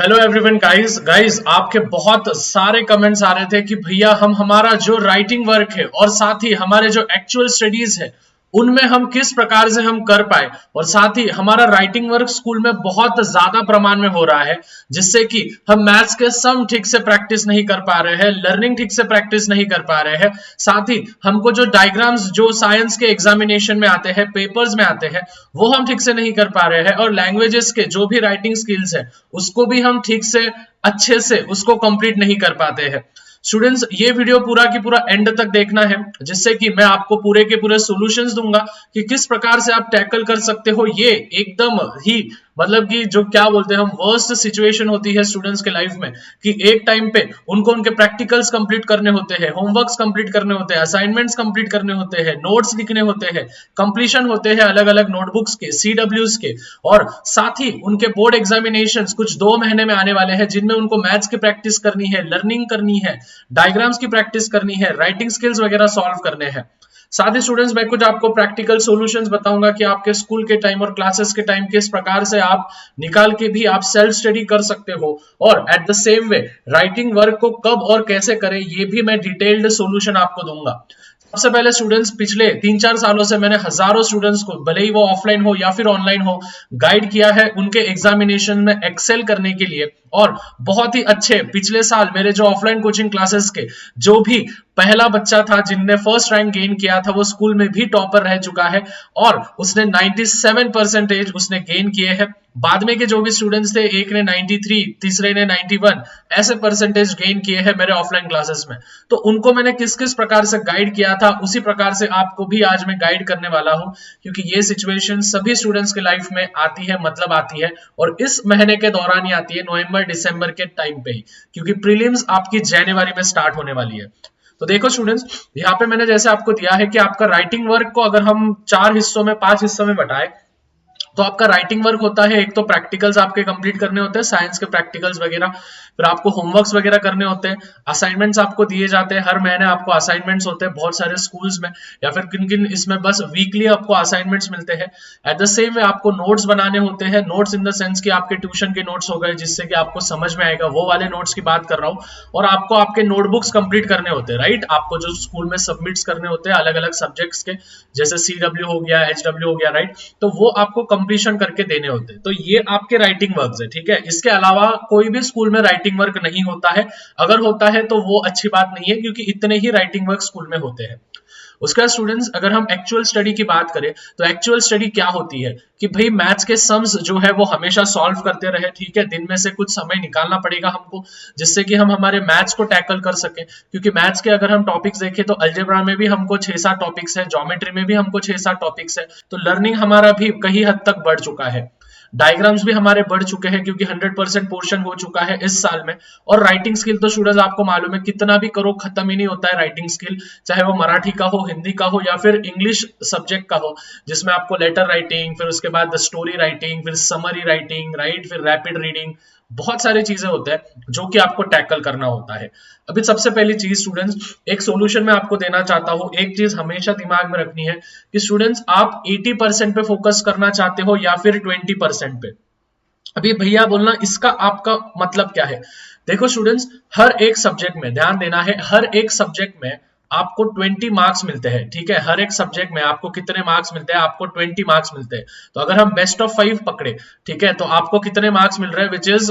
Hello everyone guys आपके बहुत सारे कमेंट्स आ रहे थे कि भैया हम हमारा जो राइटिंग वर्क है और साथ ही हमारे जो एक्चुअल स्टडीज है उनमें हम किस प्रकार से हम कर पाए, और साथ ही हमारा राइटिंग वर्क स्कूल में बहुत ज्यादा प्रमाण में हो रहा है जिससे कि हम मैथ्स के सम ठीक से प्रैक्टिस नहीं कर पा रहे हैं, लर्निंग ठीक से प्रैक्टिस नहीं कर पा रहे हैं। साथ ही हमको जो डायग्राम्स जो साइंस के एग्जामिनेशन में आते हैं, पेपर्स में आते हैं, वो हम ठीक से नहीं कर पा रहे हैं, और लैंग्वेजेस के जो भी राइटिंग स्किल्स है उसको भी हम ठीक से अच्छे से उसको कंप्लीट नहीं कर पाते हैं। स्टूडेंट्स, ये वीडियो पूरा की पूरा एंड तक देखना है जिससे कि मैं आपको पूरे के पूरे सॉल्यूशंस दूंगा कि किस प्रकार से आप टैकल कर सकते हो ये एकदम ही मतलब कि जो क्या बोलते हैं हम वर्स्ट सिचुएशन होती है स्टूडेंट्स के लाइफ में कि एक टाइम पे उनको उनके प्रैक्टिकल्स कंप्लीट करने होते हैं, होमवर्क्स कंप्लीट करने होते हैं, असाइनमेंट्स कंप्लीट करने होते हैं, नोट्स लिखने होते हैं, कंप्लीशन होते हैं अलग अलग नोटबुक्स के, सीडब्ल्यूज के, और साथ ही उनके बोर्ड एग्जामिनेशंस कुछ 2 महीने में आने वाले हैं जिनमें उनको मैथ्स की प्रैक्टिस करनी है, लर्निंग करनी है, डायग्राम्स की प्रैक्टिस करनी है, राइटिंग स्किल्स वगैरह सॉल्व करने हैं। साथ ही स्टूडेंट्स मैं कुछ आपको प्रैक्टिकल सॉल्यूशंस बताऊंगा कि आपके स्कूल के टाइम और क्लासेस के टाइम किस प्रकार से आप निकाल के भी आप सेल्फ स्टडी कर सकते हो, और at the same way writing work को कब और कैसे करें ये भी मैं डिटेल्ड सॉल्यूशन आपको दूंगा। सबसे पहले स्टूडेंट्स, पिछले 3-4 सालों से मैंने हजारों स्टूडेंट्स को, भले ही वो ऑफलाइन हो या फिर ऑनलाइन हो, गाइड किया है उनके एग्जामिनेशन में एक्सेल करने के लिए। और बहुत ही अच्छे पिछले साल मेरे जो ऑफलाइन कोचिंग क्लासेस के जो भी पहला बच्चा था जिनने फर्स्ट रैंक गेन किया था वो स्कूल में भी टॉपर रह चुका है और उसने 97% उसने गेन किए हैं। बाद में के जो भी स्टूडेंट्स थे, एक ने 93, तीसरे ने 91 ऐसे परसेंटेज गेन किए हैं मेरे ऑफलाइन क्लासेस में। तो उनको मैंने किस किस प्रकार से गाइड किया था उसी प्रकार से आपको भी आज मैं गाइड करने वाला हूं, क्योंकि ये सिचुएशन सभी स्टूडेंट्स के लाइफ में आती है, मतलब आती है, और इस महीने के दौरान ही आती है, नवंबर दिसंबर के टाइम पे ही, क्योंकि प्रीलिम्स आपकी जनवरी में स्टार्ट होने वाली है। तो देखो स्टूडेंट्स, यहाँ पे मैंने जैसे आपको दिया है कि आपका राइटिंग वर्क को अगर हम 4 हिस्सों में 5 हिस्सों में बटाए तो आपका राइटिंग वर्क होता है, एक तो प्रैक्टिकल्स आपके कंप्लीट करने होते हैं, साइंस के प्रैक्टिकल्स वगैरह, फिर आपको होमवर्क्स वगैरह करने होते हैं, असाइनमेंट्स आपको दिए जाते हैं, हर महीने आपको असाइनमेंट्स होते हैं बहुत सारे स्कूल्स में, या फिर किन किन इसमें बस वीकली आपको असाइनमेंट्स मिलते हैं। एट द सेम वे आपको नोट्स बनाने होते हैं, नोट्स इन द सेंस कि आपके ट्यूशन के नोट्स हो गए जिससे कि आपको समझ में आएगा, वो वाले नोट्स की बात कर रहा हूँ। और आपको आपके नोटबुक्स कंप्लीट करने होते हैं, राइट, आपको जो स्कूल में सबमिट्स करने होते हैं अलग अलग सब्जेक्ट्स के, जैसे CW हो गया, HW हो गया, राइट, तो वो आपको कंप्लीशन करके देने होते हैं। तो ये आपके राइटिंग वर्क्स है, ठीक है। इसके अलावा कोई भी स्कूल में राइटिंग वर्क नहीं होता है, अगर होता है तो वो अच्छी बात नहीं है क्योंकि इतने ही राइटिंग वर्क स्कूल में होते हैं। उसका स्टूडेंट्स, अगर हम एक्चुअल स्टडी की बात करें तो एक्चुअल स्टडी क्या होती है कि भाई मैथ्स के सम्स जो है वो हमेशा सॉल्व करते रहे, ठीक है। दिन में से कुछ समय निकालना पड़ेगा हमको जिससे कि हम हमारे मैथ्स को टैकल कर सकें, क्योंकि मैथ्स के अगर हम टॉपिक्स देखें तो अलजेब्रा में भी हमको 6-7 टॉपिक्स है, ज्योमेट्री में भी हमको 6-7 टॉपिक्स है, तो लर्निंग हमारा भी कहीं हद तक बढ़ चुका है। डायग्राम्स भी हमारे बढ़ चुके हैं क्योंकि 100% पोर्शन हो चुका है इस साल में। और राइटिंग स्किल तो स्टूडेंट्स आपको मालूम है कितना भी करो खत्म ही नहीं होता है राइटिंग स्किल, चाहे वो मराठी का हो, हिंदी का हो या फिर इंग्लिश सब्जेक्ट का हो, जिसमें आपको लेटर राइटिंग, फिर उसके बाद स्टोरी राइटिंग, फिर समरी राइटिंग, राइट, फिर रैपिड रीडिंग, बहुत सारी चीजें होते हैं जो कि आपको टैकल करना होता है। अभी सबसे पहली चीज स्टूडेंट्स, एक सॉल्यूशन मैं आपको देना चाहता हूं, एक चीज हमेशा दिमाग में रखनी है कि स्टूडेंट्स आप 80% पे फोकस करना चाहते हो या फिर 20% पे। अभी भैया बोलना इसका आपका मतलब क्या है? देखो स्टूडेंट्स, हर एक सब्जेक्ट में ध्यान देना है, हर एक सब्जेक्ट में आपको 20 मार्क्स मिलते हैं, ठीक है। हर एक सब्जेक्ट में आपको कितने मार्क्स मिलते हैं? आपको 20 मार्क्स मिलते हैं। तो अगर हम बेस्ट ऑफ 5 पकड़े, ठीक है, तो आपको कितने मार्क्स मिल रहे हैं? Which is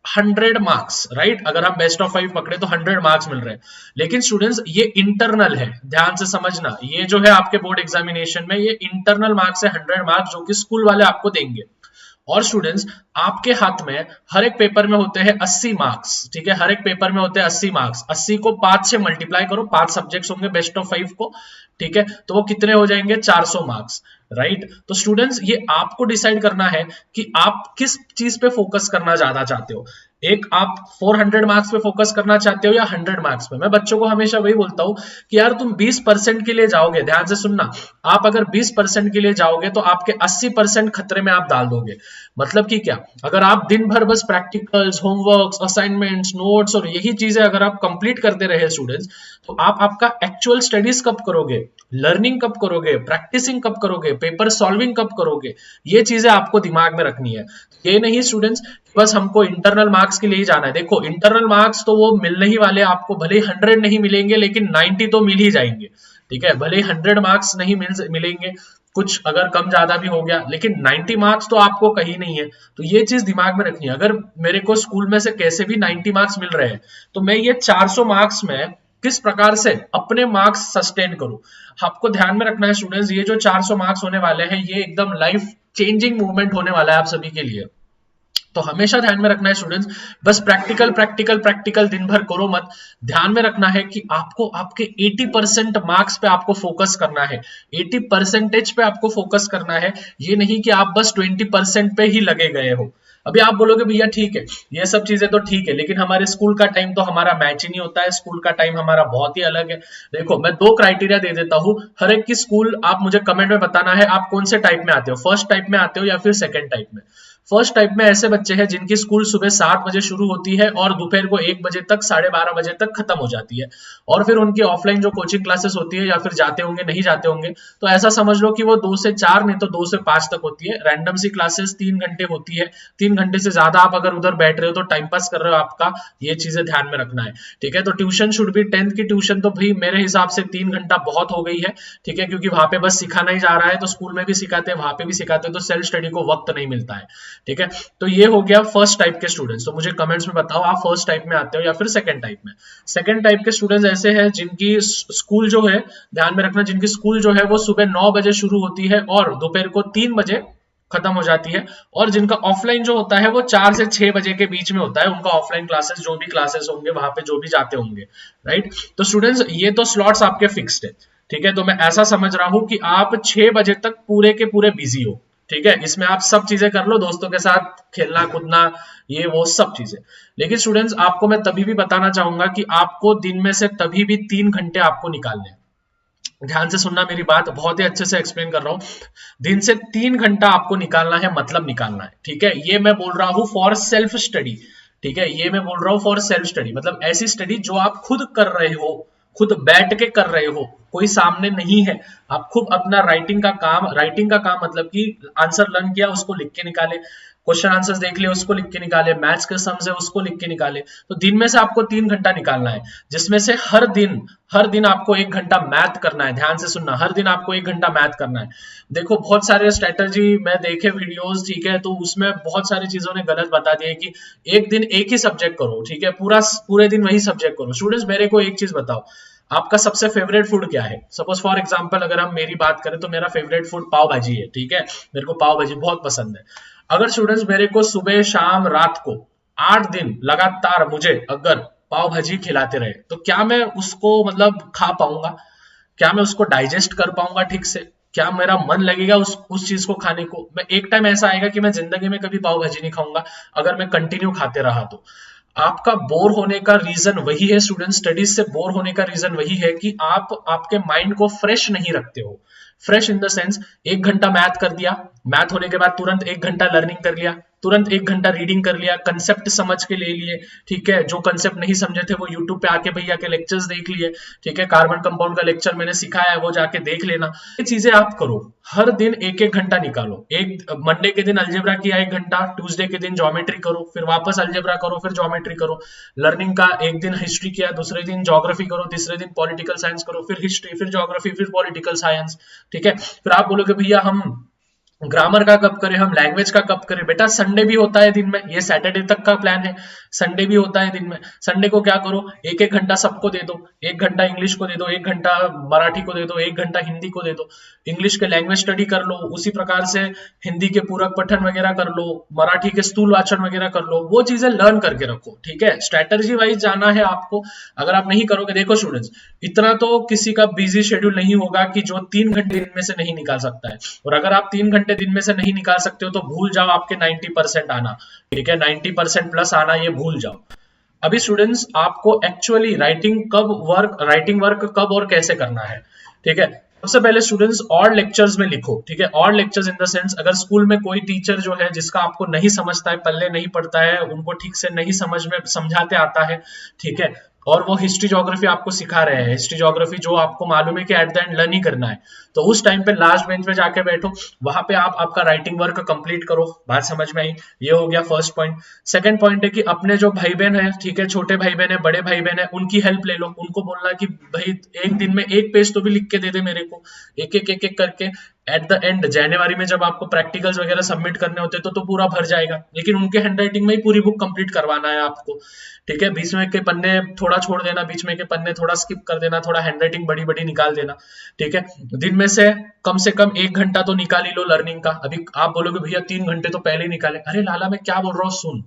100 marks, right. अगर हम बेस्ट ऑफ 5 पकड़े तो 100 मार्क्स मिल रहे हैं। लेकिन स्टूडेंट्स ये इंटरनल है, ध्यान से समझना, ये जो है आपके बोर्ड एग्जामिनेशन में ये इंटरनल मार्क्स है, 100 मार्क्स जो कि स्कूल वाले आपको देंगे। और स्टूडेंट्स आपके हाथ में हर एक पेपर में होते हैं 80 मार्क्स, ठीक है। हर एक पेपर में होते हैं 80 मार्क्स, 80 को 5 से मल्टीप्लाई करो, 5 सब्जेक्ट्स होंगे बेस्ट ऑफ 5 को, ठीक है, तो वो कितने हो जाएंगे? 400 मार्क्स, राइट। तो स्टूडेंट्स ये आपको डिसाइड करना है कि आप किस चीज पे फोकस करना ज्यादा चाहते हो। एक आप 400 मार्क्स पे फोकस करना चाहते हो या 100 मार्क्स पे। मैं बच्चों को हमेशा वही बोलता हूं कि यार तुम 20% के लिए जाओगे, ध्यान से सुनना, आप अगर 20% के लिए जाओगे तो आपके 80% खतरे में आप डाल दोगे। मतलब कि क्या, अगर आप दिन भर बस प्रैक्टिकल्स, होमवर्क्स, असाइनमेंट्स, नोट्स और यही चीजें अगर आप कंप्लीट करते रहे स्टूडेंट्स, तो आप आपका एक्चुअल स्टडीज कब करोगे, लर्निंग कब करोगे, प्रैक्टिसिंग कब करोगे, पेपर सॉल्विंग कब करोगे, ये चीजें आपको दिमाग में रखनी है। ये नहीं स्टूडेंट्स बस हमको इंटरनल मार्क्स के लिए ही जाना है। देखो इंटरनल मार्क्स तो वो मिलने ही वाले आपको, भले 100 नहीं मिलेंगे लेकिन 90 तो मिल ही जाएंगे, ठीक है। भले 100 मार्क्स नहीं मिलेंगे, कुछ अगर कम ज्यादा भी हो गया, लेकिन 90 मार्क्स तो आपको कहीं नहीं है। तो ये चीज दिमाग में रखनी है। अगर मेरे को स्कूल में से कैसे भी 90 मार्क्स मिल रहे हैं, तो मैं ये 400 मार्क्स में किस प्रकार से अपने मार्क्स सस्टेन करूं। आपको ध्यान में रखना है स्टूडेंट्स, ये जो 400 मार्क्स होने वाले हैं, ये एकदम लाइफ चेंजिंग मूवमेंट होने वाला है आप सभी के लिए। तो हमेशा ध्यान में रखना है स्टूडेंट्स, बस प्रैक्टिकल प्रैक्टिकल प्रैक्टिकल दिन भर करो मत। ध्यान में रखना है कि आपको आपके 80% मार्क्स पे आपको फोकस करना है, 80% पे आपको फोकस करना है। ये नहीं कि आप बस 20% पे ही लगे गए हो। अभी आप बोलोगे भैया ठीक है, ये सब चीजें तो ठीक है, लेकिन हमारे स्कूल का टाइम तो हमारा मैच ही नहीं होता है, स्कूल का टाइम हमारा बहुत ही अलग है। देखो मैं 2 क्राइटेरिया दे देता हूं हर एक की स्कूल, आप मुझे कमेंट में बताना है आप कौन से टाइप में आते हो, फर्स्ट टाइप में आते हो या फिर सेकंड टाइप में। फर्स्ट टाइप में ऐसे बच्चे हैं जिनकी स्कूल सुबह 7 बजे शुरू होती है और दोपहर को 1 बजे तक, 12:30 बजे तक खत्म हो जाती है। और फिर उनकी ऑफलाइन जो कोचिंग क्लासेस होती है, या फिर जाते होंगे नहीं जाते होंगे, तो ऐसा समझ लो कि वो 2 से 4 नहीं तो 2 से 5 तक होती है। रैंडम सी क्लासेस 3 घंटे होती है, 3 घंटे से ज्यादा आप अगर उधर बैठ रहे हो तो टाइम पास कर रहे हो आपका, ये चीजें ध्यान में रखना है, ठीक है। तो ट्यूशन शुड बी 10th की ट्यूशन तो भाई मेरे हिसाब से 3 घंटा बहुत हो गई है, ठीक है, क्योंकि वहां पे बस सिखाना ही जा रहा है। तो स्कूल में भी सिखाते हैं, वहां पे भी सिखाते हैं, तो सेल्फ स्टडी को वक्त नहीं मिलता है, ठीक है। तो ये हो गया फर्स्ट टाइप के स्टूडेंट्स। तो मुझे कमेंट्स में बताओ आप फर्स्ट टाइप में आते हो या फिर सेकंड टाइप में। सेकंड टाइप के स्टूडेंट्स ऐसे हैं जिनकी स्कूल जो है, ध्यान में रखना, जिनकी स्कूल जो है वो सुबह 9 बजे शुरू होती है और दोपहर को 3 बजे खत्म हो जाती है, और जिनका ऑफलाइन जो होता है वो 4 से 6 बजे के बीच में होता है, उनका ऑफलाइन क्लासेस जो भी क्लासेस होंगे वहां पे जो भी जाते होंगे, राइट। तो स्टूडेंट्स ये तो स्लॉट्स आपके फिक्स्ड है, ठीक है। तो मैं ऐसा समझ रहा हूं कि आप 6 बजे तक पूरे के पूरे बिजी हो, ठीक है। इसमें आप सब चीजें कर लो, दोस्तों के साथ खेलना कूदना, ये वो सब चीजें। लेकिन स्टूडेंट्स आपको मैं तभी भी बताना चाहूंगा कि आपको दिन में से तभी भी 3 घंटे आपको निकालने हैं। ध्यान से सुनना मेरी बात, बहुत ही अच्छे से एक्सप्लेन कर रहा हूं। दिन से 3 घंटा आपको निकालना है, मतलब निकालना है, ठीक है। ये मैं बोल रहा हूं फॉर सेल्फ स्टडी, ठीक है। ये मैं बोल रहा हूं फॉर सेल्फ स्टडी, मतलब ऐसी स्टडी जो आप खुद कर रहे हो, खुद बैठ के कर रहे हो, कोई सामने नहीं है। आप खुद अपना राइटिंग का काम मतलब कि आंसर लर्न किया उसको लिख के निकाले, क्वेश्चन आंसर्स देख लिए उसको लिख के निकाले, मैथ्स के सम्स है उसको लिख के निकाले। तो दिन में से आपको 3 घंटा निकालना है, जिसमें से हर दिन आपको 1 घंटा मैथ करना है। ध्यान से सुनना, हर दिन आपको 1 घंटा मैथ करना है। देखो बहुत सारे स्ट्रेटजी मैं देखे वीडियोस, ठीक है, तो उसमें बहुत सारी चीजों ने गलत बता दिया है कि एक दिन एक ही सब्जेक्ट करो, ठीक है, पूरे दिन वही सब्जेक्ट करो। स्टूडेंट्स मेरे को एक चीज बताओ, आपका सबसे फेवरेट फूड क्या है। सपोज फॉर एग्जांपल अगर हम मेरी बात करें तो मेरा फेवरेट फूड पाव भाजी है, ठीक है, मेरे को पाव भाजी बहुत पसंद है। अगर स्टूडेंट्स मेरे को सुबह शाम रात को 8 दिन लगातार मुझे अगर पाव भाजी खिलाते रहे, तो क्या मैं उसको मतलब खा पाऊंगा, क्या मैं उसको डाइजेस्ट कर पाऊंगा ठीक से, क्या मेरा मन लगेगा उस चीज को खाने को। मैं एक टाइम ऐसा आएगा कि मैं जिंदगी में कभी पाव भाजी नहीं खाऊंगा अगर मैं कंटिन्यू खाते रहा तो। आपका बोर होने का रीजन वही है स्टूडेंट, स्टडीज से बोर होने का रीजन वही है कि आप आपके माइंड को फ्रेश नहीं रखते हो। फ्रेश इन द सेंस, 1 घंटा मैथ कर दिया, मैथ होने के बाद तुरंत 1 घंटा लर्निंग कर लिया, तुरंत 1 घंटा रीडिंग कर लिया, कंसेप्ट समझ के ले लिए, ठीक है। जो कंसेप्ट नहीं समझे थे वो यूट्यूब पे आके भैया के लेक्चर्स देख लिए, ठीक है। कार्बन कंपाउंड का लेक्चर मैंने सिखाया है वो जाके देख लेना। ये चीजें आप करो, हर दिन 1-1 घंटा निकालो। एक मंडे के दिन अलजेब्रा किया 1 घंटा, ट्यूसडे के दिन ज्योमेट्री करो, फिर वापस अलजेब्रा करो, फिर ज्योमेट्री करो। लर्निंग का एक दिन हिस्ट्री किया, दूसरे दिन ज्योग्राफी करो, तीसरे दिन पॉलिटिकल साइंस करो, फिर हिस्ट्री, फिर ज्योग्राफी, फिर पॉलिटिकल साइंस, ठीक है। फिर आप बोलोगे भैया हम ग्रामर का कब करें, हम लैंग्वेज का कब करें। बेटा संडे भी होता है दिन में, ये सैटरडे तक का प्लान है, संडे भी होता है दिन में। संडे को क्या करो, 1-1 घंटा सबको दे दो, 1 घंटा इंग्लिश को दे दो, 1 घंटा मराठी को दे दो, 1 घंटा हिंदी को दे दो। इंग्लिश के लैंग्वेज स्टडी कर लो, उसी प्रकार से हिंदी के पूरक पठन वगैरह कर लो, मराठी के स्थूल वाचन वगैरह कर लो, वो चीजें लर्न करके रखो, ठीक है। स्ट्रेटजी वाइज जाना है आपको। अगर आप नहीं करोगे, देखो स्टूडेंट्स इतना तो किसी का बिजी शेड्यूल नहीं होगा कि जो 3 घंटे दिन में से नहीं निकाल सकता है। और अगर आप 3 घंटे दिन में से नहीं निकाल सकते हो तो भूल जाओ आपके 90% आना, ठीक है, 90% प्लस आना ये भूल जाओ। अभी स्टूडेंट्स आपको एक्चुअली राइटिंग वर्क कब और कैसे करना है, ठीक है। सबसे पहले स्टूडेंट्स ऑड लेक्चर्स में लिखो, ठीक है। Odd lectures in the sense, अगर स्कूल में कोई टीचर जो है जिसका आपको नहीं समझता है, पल्ले नहीं पड़ता है, उनको ठीक से नहीं समझ में समझाते आता है, ठीक है, और वो हिस्ट्री ज्योग्राफी आपको सिखा रहे हैं, हिस्ट्री ज्योग्राफी जो आपको मालूम है कि एट द एंड लर्न ही करना है, तो उस टाइम पे लास्ट बेंच पे जाके बैठो, वहां पे आप आपका राइटिंग वर्क कंप्लीट करो। बात समझ में आई? ये हो गया फर्स्ट पॉइंट। सेकंड पॉइंट है कि अपने जो भाई बहन है, ठीक है, छोटे भाई बहन है, बड़े भाई बहन है, उनकी हेल्प ले लो। उनको बोलना कि भाई एक दिन में एक पेज तो भी लिख के दे दे मेरे को, एक एक करके। एट द एंड जनवरी में जब आपको प्रैक्टिकल्स वगैरह सबमिट करने होते तो पूरा भर जाएगा, लेकिन उनके हैंडराइटिंग में ही पूरी बुक कंप्लीट करवाना है आपको, ठीक है। बीच में के पन्ने थोड़ा छोड़ देना, बीच में के पन्ने थोड़ा स्किप कर देना, थोड़ा हैंडराइटिंग बड़ी बड़ी निकाल देना, ठीक है। दिन में से कम 1 घंटा तो निकाल ही लो लर्निंग का। अभी आप बोलोगे भैया 3 घंटे तो पहले ही निकाले, अरे लाला मैं क्या बोल रहा हूँ सुन।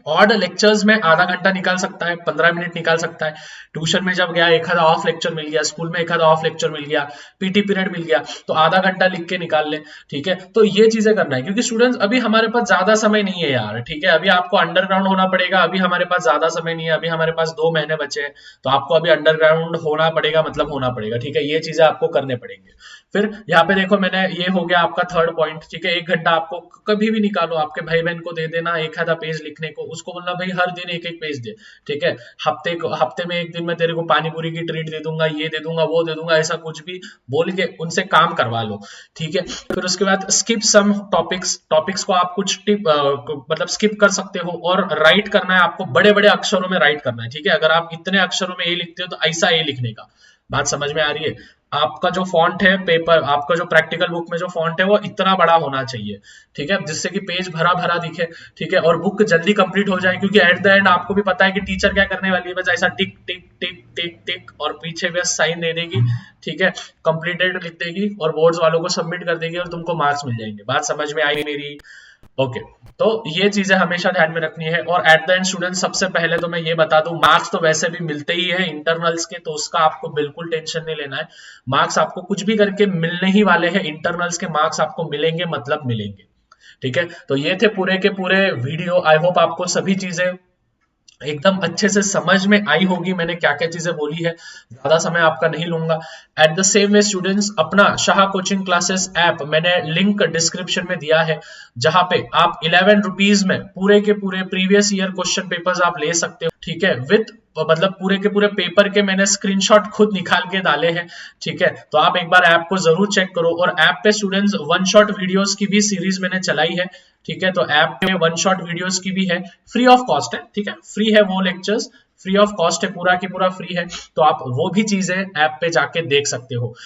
ऑड लेक्चर्स में आधा घंटा निकाल सकता है, 15 मिनट निकाल सकता है। ट्यूशन में जब गया एक आधा ऑफ लेक्चर मिल गया, स्कूल में एक आधा ऑफ लेक्चर मिल गया, पीटी पीरियड मिल गया, तो आधा घंटा लिख के निकाल ले, ठीक है। तो ये चीजें करना है, क्योंकि स्टूडेंट्स अभी हमारे पास ज्यादा समय नहीं है यार, ठीक है। अभी आपको अंडरग्राउंड होना पड़ेगा, अभी हमारे पास ज्यादा समय नहीं है, अभी हमारे पास 2 महीने बचे हैं, तो आपको अभी अंडरग्राउंड होना पड़ेगा, मतलब होना पड़ेगा, ठीक है। ये चीजें आपको करने पड़ेंगे। फिर यहाँ पे देखो मैंने, ये हो गया आपका थर्ड पॉइंट, ठीक है। 1 घंटा आपको कभी भी निकालो, आपके भाई बहन को दे देना एक आधा पेज लिखने को, उसको बोलना भाई हर दिन एक एक पेज दे, ठीक है। हफ्ते में एक दिन मैं तेरे को पानी पूरी की ट्रीट दे दूंगा, ये दे दूंगा, वो दे दूंगा, ऐसा कुछ भी बोल के उनसे काम करवा लो, ठीक है। फिर उसके बाद स्किप सम टॉपिक्स को आप कुछ मतलब स्किप कर सकते हो, और राइट करना है आपको, बड़े बड़े अक्षरों में राइट करना है, ठीक है। अगर आप इतने अक्षरों में ए लिखते हो तो ऐसा ए लिखने का। बात समझ में आ रही है? आपका जो फॉन्ट है पेपर, आपका जो प्रैक्टिकल बुक में जो फॉन्ट है वो इतना बड़ा होना चाहिए, ठीक है, जिससे कि पेज भरा भरा दिखे, ठीक है, और बुक जल्दी कंप्लीट हो जाए। क्योंकि एट द एंड आपको भी पता है कि टीचर क्या करने वाली है, बस ऐसा टिक टिक टिक टिक टिक और पीछे बस साइन दे देगी, ठीक है, कंप्लीटेड लिख देगी और बोर्ड्स वालों को सबमिट कर देगी और तुमको मार्क्स मिल जाएंगे। बात समझ में आई मेरी? ओके, तो ये चीजें हमेशा ध्यान में रखनी है। और एट द एंड स्टूडेंट, सबसे पहले तो मैं ये बता दूं, मार्क्स तो वैसे भी मिलते ही है इंटरनल्स के, तो उसका आपको बिल्कुल टेंशन नहीं लेना है। मार्क्स आपको कुछ भी करके मिलने ही वाले हैं, इंटरनल्स के मार्क्स आपको मिलेंगे, मतलब मिलेंगे, ठीक है। तो ये थे पूरे के पूरे वीडियो। आई होप आपको सभी चीजें एकदम अच्छे से समझ में आई होगी, मैंने क्या क्या चीजें बोली है। ज्यादा समय आपका नहीं लूंगा। At the same way students, अपना शाह कोचिंग क्लासेस ऐप मैंने लिंक डिस्क्रिप्शन में दिया है, जहां पे आप 11 रुपीज में पूरे के पूरे प्रीवियस ईयर क्वेश्चन पेपर्स आप ले सकते हो, ठीक है। विद मतलब पूरे के पूरे पेपर के मैंने स्क्रीनशॉट खुद निकाल के डाले हैं, ठीक है। तो आप एक बार ऐप को जरूर चेक करो। और ऐप पे स्टूडेंट्स वन शॉट वीडियोस की भी सीरीज मैंने चलाई है, ठीक है। तो ऐप पे वन शॉट वीडियोस की भी है, फ्री ऑफ कॉस्ट है, ठीक है, फ्री है, वो लेक्चर्स फ्री ऑफ कॉस्ट है, पूरा की पूरा फ्री है। तो आप वो भी चीजें ऐप पे जाके देख सकते हो।